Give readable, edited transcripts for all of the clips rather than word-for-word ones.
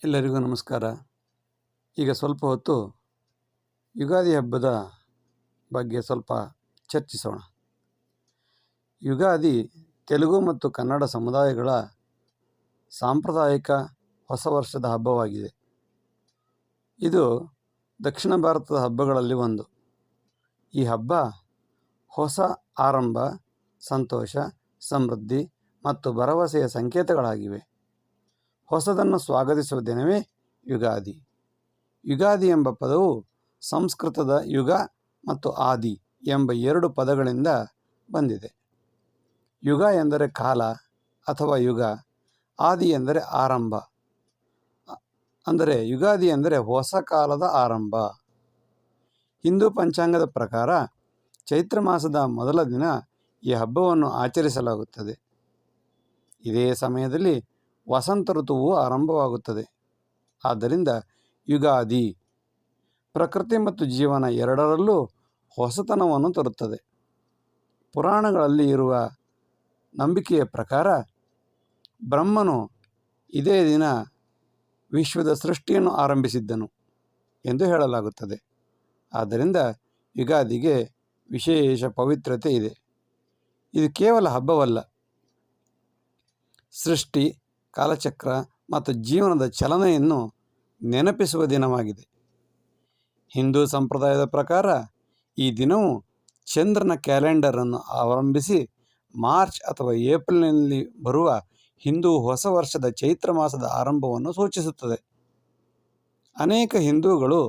ಎಲ್ಲರಿಗೂ ನಮಸ್ಕಾರ. ಈಗ ಸ್ವಲ್ಪ ಹೊತ್ತು ಯುಗಾದಿ ಹಬ್ಬದ ಬಗ್ಗೆ ಸ್ವಲ್ಪ ಚರ್ಚಿಸೋಣ. ಯುಗಾದಿ ತೆಲುಗು ಮತ್ತು ಕನ್ನಡ ಸಮುದಾಯಗಳ ಸಾಂಪ್ರದಾಯಿಕ ಹೊಸ ವರ್ಷದ ಹಬ್ಬವಾಗಿದೆ. ಇದು ದಕ್ಷಿಣ ಭಾರತದ ಹಬ್ಬಗಳಲ್ಲಿ ಒಂದು. ಈ ಹಬ್ಬ ಹೊಸ ಆರಂಭ, ಸಂತೋಷ, ಸಮೃದ್ಧಿ ಮತ್ತು ಭರವಸೆಯ ಸಂಕೇತಗಳಾಗಿವೆ. ಹೊಸದನ್ನು ಸ್ವಾಗತಿಸುವ ದಿನವೇ ಯುಗಾದಿ. ಯುಗಾದಿ ಎಂಬ ಪದವು ಸಂಸ್ಕೃತದ ಯುಗ ಮತ್ತು ಆದಿ ಎಂಬ ಎರಡು ಪದಗಳಿಂದ ಬಂದಿದೆ. ಯುಗ ಎಂದರೆ ಕಾಲ ಅಥವಾ ಯುಗ, ಆದಿ ಎಂದರೆ ಆರಂಭ. ಅಂದರೆ ಯುಗಾದಿ ಎಂದರೆ ಹೊಸ ಕಾಲದ ಆರಂಭ. ಹಿಂದೂ ಪಂಚಾಂಗದ ಪ್ರಕಾರ ಚೈತ್ರ ಮಾಸದ ಮೊದಲ ದಿನ ಈ ಹಬ್ಬವನ್ನು ಆಚರಿಸಲಾಗುತ್ತದೆ. ಇದೇ ಸಮಯದಲ್ಲಿ ವಸಂತ ಋತುವು ಆರಂಭವಾಗುತ್ತದೆ. ಆದ್ದರಿಂದ ಯುಗಾದಿ ಪ್ರಕೃತಿ ಮತ್ತು ಜೀವನ ಎರಡರಲ್ಲೂ ಹೊಸತನವನ್ನು ತರುತ್ತದೆ. ಪುರಾಣಗಳಲ್ಲಿ ಇರುವ ನಂಬಿಕೆಯ ಪ್ರಕಾರ ಬ್ರಹ್ಮನು ಇದೇ ದಿನ ವಿಶ್ವದ ಸೃಷ್ಟಿಯನ್ನು ಆರಂಭಿಸಿದ್ದನು ಎಂದು ಹೇಳಲಾಗುತ್ತದೆ. ಆದ್ದರಿಂದ ಯುಗಾದಿಗೆ ವಿಶೇಷ ಪವಿತ್ರತೆ ಇದೆ. ಇದು ಕೇವಲ ಹಬ್ಬವಲ್ಲ, ಸೃಷ್ಟಿ, ಕಾಲಚಕ್ರ ಮತ್ತು ಜೀವನದ ಚಲನೆಯನ್ನು ನೆನಪಿಸುವ ದಿನವಾಗಿದೆ. ಹಿಂದೂ ಸಂಪ್ರದಾಯದ ಪ್ರಕಾರ ಈ ದಿನವು ಚಂದ್ರನ ಕ್ಯಾಲೆಂಡರನ್ನು ಅವಲಂಬಿಸಿ ಮಾರ್ಚ್ ಅಥವಾ ಏಪ್ರಿಲ್ನಲ್ಲಿ ಬರುವ ಹಿಂದೂ ಹೊಸ ವರ್ಷದ ಚೈತ್ರ ಮಾಸದ ಆರಂಭವನ್ನು ಸೂಚಿಸುತ್ತದೆ. ಅನೇಕ ಹಿಂದೂಗಳು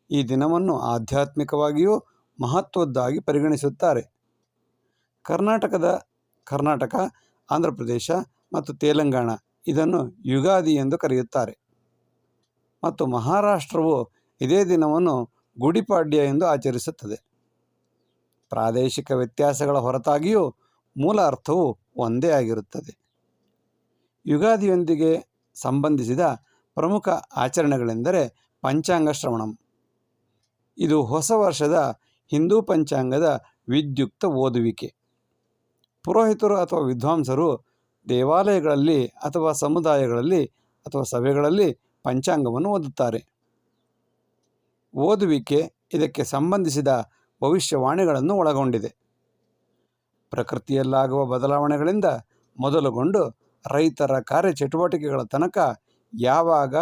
ಈ ದಿನವನ್ನು ಆಧ್ಯಾತ್ಮಿಕವಾಗಿಯೂ ಮಹತ್ವದ್ದಾಗಿ ಪರಿಗಣಿಸುತ್ತಾರೆ. ಕರ್ನಾಟಕ, ಆಂಧ್ರ ಪ್ರದೇಶ ಮತ್ತು ತೆಲಂಗಾಣ ಇದನ್ನು ಯುಗಾದಿ ಎಂದು ಕರೆಯುತ್ತಾರೆ ಮತ್ತು ಮಹಾರಾಷ್ಟ್ರವು ಇದೇ ದಿನವನ್ನು ಗುಡಿಪಾಡ್ಯ ಎಂದು ಆಚರಿಸುತ್ತದೆ. ಪ್ರಾದೇಶಿಕ ವ್ಯತ್ಯಾಸಗಳ ಹೊರತಾಗಿಯೂ ಮೂಲ ಅರ್ಥವು ಒಂದೇ ಆಗಿರುತ್ತದೆ. ಯುಗಾದಿಯೊಂದಿಗೆ ಸಂಬಂಧಿಸಿದ ಪ್ರಮುಖ ಆಚರಣೆಗಳೆಂದರೆ ಪಂಚಾಂಗ ಶ್ರವಣಂ. ಇದು ಹೊಸ ವರ್ಷದ ಹಿಂದೂ ಪಂಚಾಂಗದ ವಿದ್ಯುಕ್ತ ಓದುವಿಕೆ. ಪುರೋಹಿತರು ಅಥವಾ ವಿದ್ವಾಂಸರು ದೇವಾಲಯಗಳಲ್ಲಿ ಅಥವಾ ಸಮುದಾಯಗಳಲ್ಲಿ ಅಥವಾ ಸಭೆಗಳಲ್ಲಿ ಪಂಚಾಂಗವನ್ನು ಓದುತ್ತಾರೆ. ಓದುವಿಕೆ ಇದಕ್ಕೆ ಸಂಬಂಧಿಸಿದ ಭವಿಷ್ಯವಾಣಿಗಳನ್ನು ಒಳಗೊಂಡಿದೆ. ಪ್ರಕೃತಿಯಲ್ಲಾಗುವ ಬದಲಾವಣೆಗಳಿಂದ ಮೊದಲುಗೊಂಡು ರೈತರ ಕಾರ್ಯಚಟುವಟಿಕೆಗಳ ತನಕ ಯಾವಾಗ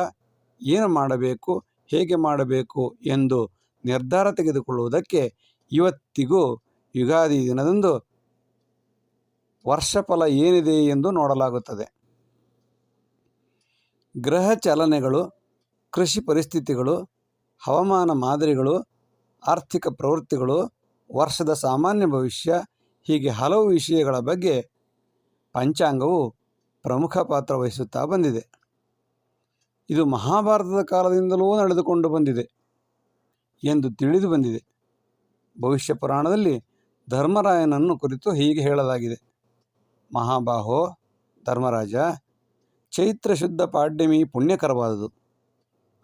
ಏನು ಮಾಡಬೇಕು, ಹೇಗೆ ಮಾಡಬೇಕು ಎಂದು ನಿರ್ಧಾರ ತೆಗೆದುಕೊಳ್ಳುವುದಕ್ಕೆ ಇವತ್ತಿಗೂ ಯುಗಾದಿ ದಿನದಂದು ವರ್ಷಫಲ ಏನಿದೆ ಎಂದು ನೋಡಲಾಗುತ್ತದೆ. ಗ್ರಹ ಚಲನೆಗಳು, ಕೃಷಿ ಪರಿಸ್ಥಿತಿಗಳು, ಹವಾಮಾನ ಮಾದರಿಗಳು, ಆರ್ಥಿಕ ಪ್ರವೃತ್ತಿಗಳು, ವರ್ಷದ ಸಾಮಾನ್ಯ ಭವಿಷ್ಯ ಹೀಗೆ ಹಲವು ವಿಷಯಗಳ ಬಗ್ಗೆ ಪಂಚಾಂಗವು ಪ್ರಮುಖ ಪಾತ್ರ ವಹಿಸುತ್ತಾ ಬಂದಿದೆ. ಇದು ಮಹಾಭಾರತದ ಕಾಲದಿಂದಲೂ ನಡೆದುಕೊಂಡು ಬಂದಿದೆ ಎಂದು ತಿಳಿದು ಬಂದಿದೆ. ಭವಿಷ್ಯ ಪುರಾಣದಲ್ಲಿ ಧರ್ಮರಾಯನನ್ನು ಕುರಿತು ಹೀಗೆ ಹೇಳಲಾಗಿದೆ: ಮಹಾಬಾಹೋ ಧರ್ಮರಾಜ, ಚೈತ್ರ ಶುದ್ಧ ಪಾಡ್ಯಮಿ ಪುಣ್ಯಕರವಾದುದು.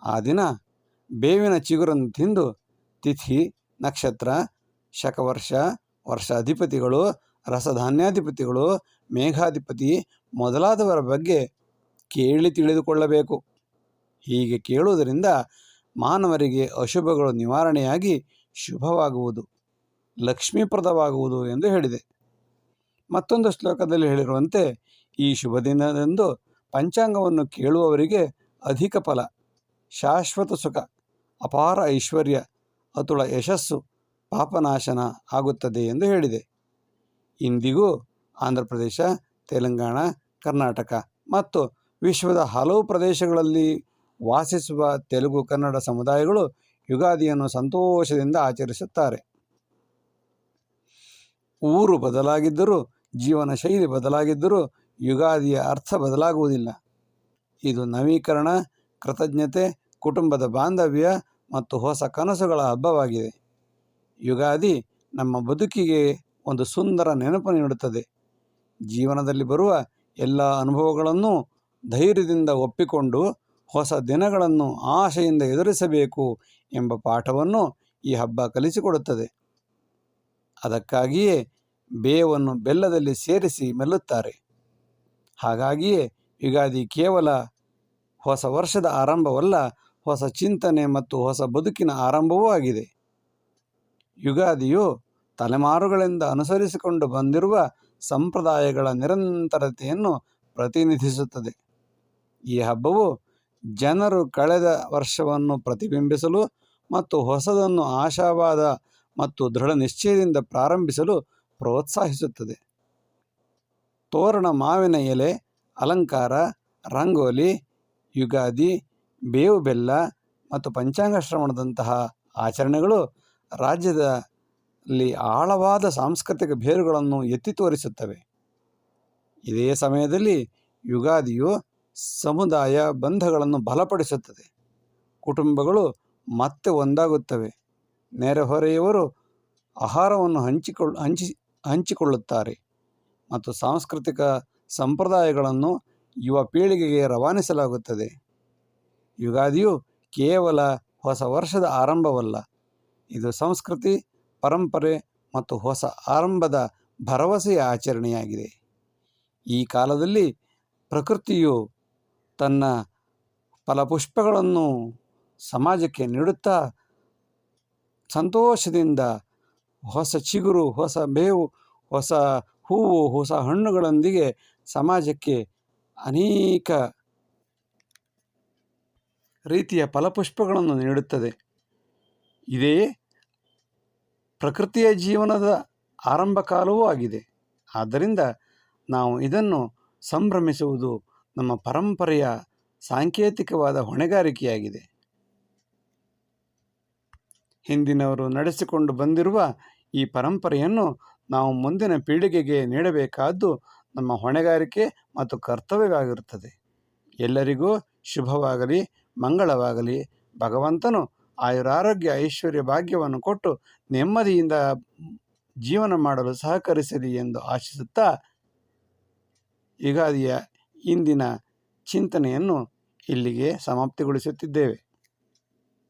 ಆ ದಿನ ಬೇವಿನ ಚಿಗುರನ್ನು ತಿಂದು ತಿಥಿ, ನಕ್ಷತ್ರ, ಶಕವರ್ಷ, ವರ್ಷಾಧಿಪತಿಗಳು, ರಸಧಾನ್ಯಾಧಿಪತಿಗಳು, ಮೇಘಾಧಿಪತಿ ಮೊದಲಾದವರ ಬಗ್ಗೆ ಕೇಳಿ ತಿಳಿದುಕೊಳ್ಳಬೇಕು. ಹೀಗೆ ಕೇಳುವುದರಿಂದ ಮಾನವರಿಗೆ ಅಶುಭಗಳು ನಿವಾರಣೆಯಾಗಿ ಶುಭವಾಗುವುದು, ಲಕ್ಷ್ಮೀಪ್ರದವಾಗುವುದು ಎಂದು ಹೇಳಿದೆ. ಮತ್ತೊಂದು ಶ್ಲೋಕದಲ್ಲಿ ಹೇಳಿರುವಂತೆ ಈ ಶುಭ ದಿನದಂದು ಪಂಚಾಂಗವನ್ನು ಕೇಳುವವರಿಗೆ ಅಧಿಕ ಫಲ, ಶಾಶ್ವತ ಸುಖ, ಅಪಾರ ಐಶ್ವರ್ಯ, ಅತುಳ ಯಶಸ್ಸು, ಪಾಪನಾಶನ ಆಗುತ್ತದೆ ಎಂದು ಹೇಳಿದೆ. ಇಂದಿಗೂ ಆಂಧ್ರ ಪ್ರದೇಶ, ತೆಲಂಗಾಣ, ಕರ್ನಾಟಕ ಮತ್ತು ವಿಶ್ವದ ಹಲವು ಪ್ರದೇಶಗಳಲ್ಲಿ ವಾಸಿಸುವ ತೆಲುಗು ಕನ್ನಡ ಸಮುದಾಯಗಳು ಯುಗಾದಿಯನ್ನು ಸಂತೋಷದಿಂದ ಆಚರಿಸುತ್ತಾರೆ. ಊರು ಬದಲಾಗಿದ್ದರೂ, ಜೀವನ ಶೈಲಿ ಬದಲಾಗಿದ್ದರೂ ಯುಗಾದಿಯ ಅರ್ಥ ಬದಲಾಗುವುದಿಲ್ಲ. ಇದು ನವೀಕರಣ, ಕೃತಜ್ಞತೆ, ಕುಟುಂಬದ ಬಾಂಧವ್ಯ ಮತ್ತು ಹೊಸ ಕನಸುಗಳ ಹಬ್ಬವಾಗಿದೆ. ಯುಗಾದಿ ನಮ್ಮ ಬದುಕಿಗೆ ಒಂದು ಸುಂದರ ನೆನಪು ನೀಡುತ್ತದೆ. ಜೀವನದಲ್ಲಿ ಬರುವ ಎಲ್ಲ ಅನುಭವಗಳನ್ನು ಧೈರ್ಯದಿಂದ ಒಪ್ಪಿಕೊಂಡು ಹೊಸ ದಿನಗಳನ್ನು ಆಶೆಯಿಂದ ಎದುರಿಸಬೇಕು ಎಂಬ ಪಾಠವನ್ನು ಈ ಹಬ್ಬ ಕಲಿಸಿಕೊಡುತ್ತದೆ. ಅದಕ್ಕಾಗಿಯೇ ಬೇವನ್ನು ಬೆಲ್ಲದಲ್ಲಿ ಸೇರಿಸಿ ಮೆಲ್ಲುತ್ತಾರೆ. ಹಾಗಾಗಿಯೇ ಯುಗಾದಿ ಕೇವಲ ಹೊಸ ವರ್ಷದ ಆರಂಭವಲ್ಲ, ಹೊಸ ಚಿಂತನೆ ಮತ್ತು ಹೊಸ ಬದುಕಿನ ಆರಂಭವೂ ಆಗಿದೆ. ಯುಗಾದಿಯು ತಲೆಮಾರುಗಳಿಂದ ಅನುಸರಿಸಿಕೊಂಡು ಬಂದಿರುವ ಸಂಪ್ರದಾಯಗಳ ನಿರಂತರತೆಯನ್ನು ಪ್ರತಿನಿಧಿಸುತ್ತದೆ. ಈ ಹಬ್ಬವು ಜನರು ಕಳೆದ ವರ್ಷವನ್ನು ಪ್ರತಿಬಿಂಬಿಸಲು ಮತ್ತು ಹೊಸದನ್ನು ಆಶಾವಾದ ಮತ್ತು ದೃಢ ನಿಶ್ಚಯದಿಂದ ಪ್ರಾರಂಭಿಸಲು ಪ್ರೋತ್ಸಾಹಿಸುತ್ತದೆ. ತೋರಣ, ಮಾವಿನ ಎಲೆ ಅಲಂಕಾರ, ರಂಗೋಲಿ, ಯುಗಾದಿ, ಬೇವು ಬೆಲ್ಲ ಮತ್ತು ಪಂಚಾಂಗ ಶ್ರವಣದಂತಹ ಆಚರಣೆಗಳು ರಾಜ್ಯದಲ್ಲಿ ಆಳವಾದ ಸಾಂಸ್ಕೃತಿಕ ಬೇರುಗಳನ್ನು ಎತ್ತಿ ತೋರಿಸುತ್ತವೆ. ಇದೇ ಸಮಯದಲ್ಲಿ ಯುಗಾದಿಯು ಸಮುದಾಯ ಬಂಧಗಳನ್ನು ಬಲಪಡಿಸುತ್ತದೆ. ಕುಟುಂಬಗಳು ಮತ್ತೆ ಒಂದಾಗುತ್ತವೆ. ನೆರೆಹೊರೆಯವರು ಆಹಾರವನ್ನು ಹಂಚಿಕೊಳ್ಳುತ್ತಾರೆ ಮತ್ತು ಸಾಂಸ್ಕೃತಿಕ ಸಂಪ್ರದಾಯಗಳನ್ನು ಯುವ ಪೀಳಿಗೆಗೆ ರವಾನಿಸಲಾಗುತ್ತದೆ. ಯುಗಾದಿಯು ಕೇವಲ ಹೊಸ ವರ್ಷದ ಆರಂಭವಲ್ಲ, ಇದು ಸಂಸ್ಕೃತಿ, ಪರಂಪರೆ ಮತ್ತು ಹೊಸ ಆರಂಭದ ಭರವಸೆಯ ಆಚರಣೆಯಾಗಿದೆ. ಈ ಕಾಲದಲ್ಲಿ ಪ್ರಕೃತಿಯು ತನ್ನ ಫಲಪುಷ್ಪಗಳನ್ನು ಸಮಾಜಕ್ಕೆ ನೀಡುತ್ತಾ ಸಂತೋಷದಿಂದ ಹೊಸ ಚಿಗುರು, ಹೊಸ ಬೇವು, ಹೊಸ ಹೂವು, ಹೊಸ ಹಣ್ಣುಗಳೊಂದಿಗೆ ಸಮಾಜಕ್ಕೆ ಅನೇಕ ರೀತಿಯ ಫಲಪುಷ್ಪಗಳನ್ನು ನೀಡುತ್ತದೆ. ಇದೇ ಪ್ರಕೃತಿಯ ಜೀವನದ ಆರಂಭ ಕಾಲವೂ ಆಗಿದೆ. ಆದ್ದರಿಂದ ನಾವು ಇದನ್ನು ಸಂಭ್ರಮಿಸುವುದು ನಮ್ಮ ಪರಂಪರೆಯ ಸಾಂಕೇತಿಕವಾದ ಹೊಣೆಗಾರಿಕೆಯಾಗಿದೆ. ಹಿಂದಿನವರು ನಡೆಸಿಕೊಂಡು ಬಂದಿರುವ ಈ ಪರಂಪರೆಯನ್ನು ನಾವು ಮುಂದಿನ ಪೀಳಿಗೆಗೆ ನೀಡಬೇಕಾದ್ದು ನಮ್ಮ ಹೊಣೆಗಾರಿಕೆ ಮತ್ತು ಕರ್ತವ್ಯವಾಗಿರುತ್ತದೆ. ಎಲ್ಲರಿಗೂ ಶುಭವಾಗಲಿ, ಮಂಗಳವಾಗಲಿ. ಭಗವಂತನು ಆಯುರಾರೋಗ್ಯ, ಐಶ್ವರ್ಯ, ಭಾಗ್ಯವನ್ನು ಕೊಟ್ಟು ನೆಮ್ಮದಿಯಿಂದ ಜೀವನ ಮಾಡಲು ಸಹಕರಿಸಲಿ ಎಂದು ಆಶಿಸುತ್ತಾ ಯುಗಾದಿಯ ಇಂದಿನ ಚಿಂತನೆಯನ್ನು ಇಲ್ಲಿಗೆ ಸಮಾಪ್ತಿಗೊಳಿಸುತ್ತಿದ್ದೇವೆ.